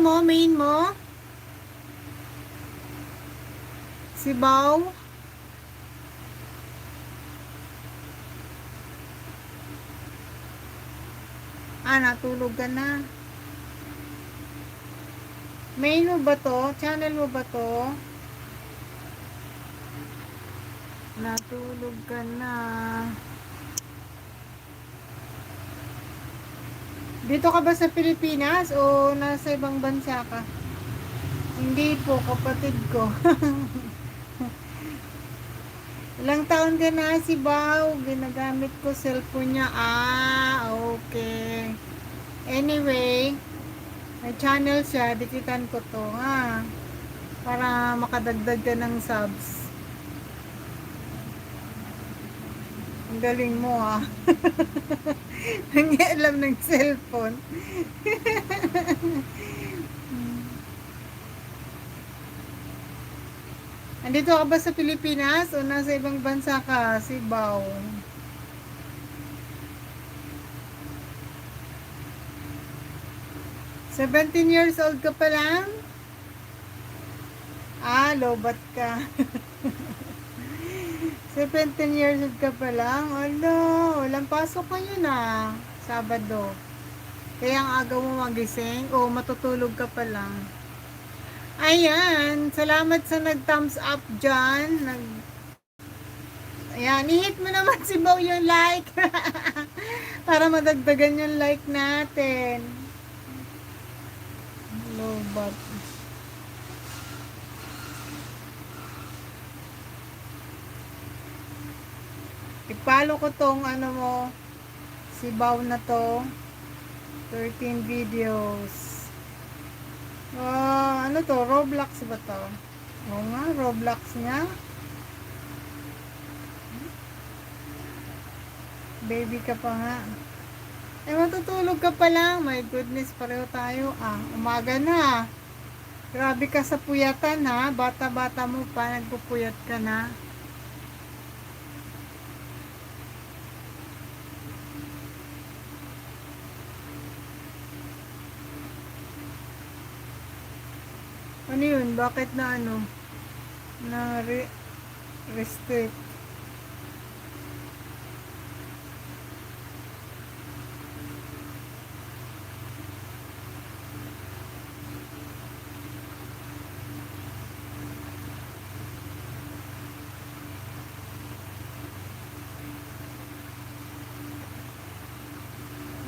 mo, main mo? Sibaw? Natulog ka na. Main mo ba to? Channel mo ba to? Natulog ka na. Dito ka ba sa Pilipinas o nasa ibang bansa ka? Hindi po, kapatid ko. Ilang taon ka na si Bao? Ginagamit ko cellphone niya. Okay. Anyway, may channel siya. Dikitan ko to, ha? Para makadagdag ka ng subs. Ang galing mo, ha? Nangialam ng cellphone. Andito ka ba sa Pilipinas o nasa ibang bansa ka, Sibaw? "17 years old ka pa lang?" Lobat ka. 17 years old ka pa lang? Ala, walang pasok ngayon Sabado. Kaya ang aga mo magising o matutulog ka pa lang. Ayan, salamat sa nag-thumbs up dyan. Ayan, i-hit mo naman si Bao yung like. Para madagdagan yung like natin. Lobat. I-follow ko tong si Bao na to. 13 videos. Ano to? Roblox ba to? Oo nga, Roblox niya. Baby ka pa nga. Matutulog ka pa lang. My goodness, pareho tayo. Umaga na. Grabe ka sa puyatan, ha? Bata-bata mo pa, nagpupuyat ka na. Ano yun? Bakit na restrict?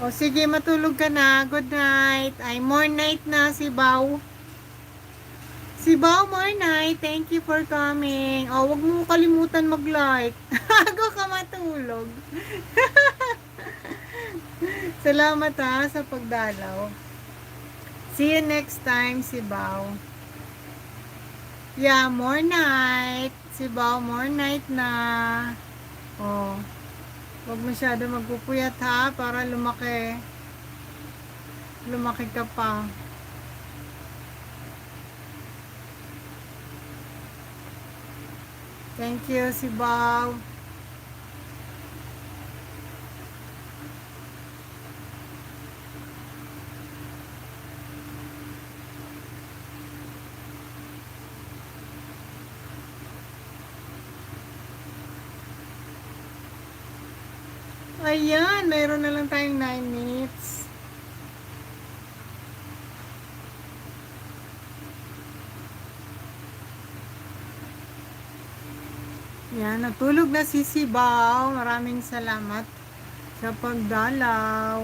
O sige, matulog ka na. Good night. More night na si Bao. Si Bao, more night. Thank you for coming. Wag mo kalimutan mag-like. Bago ka matulog. Salamat sa pagdalaw. See you next time, si Bao. Yeah, more night. Si Bao, more night na. Wag masyado magpupuyat, para lumaki. Lumaki ka pa. Thank you, si Bao. Ayan, mayroon na lang tayong 9 minutes. Yan, natulog na si Sibaw. Maraming salamat sa pagdalaw.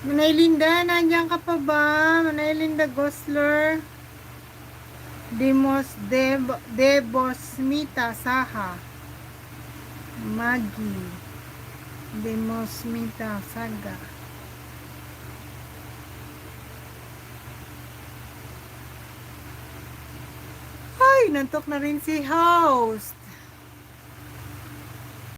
Manay Linda, nandiyan ka pa ba? Manay Linda Gosler. Debosmita Saha. Magi. Demosmita Saga. Ay, nantok na rin si host.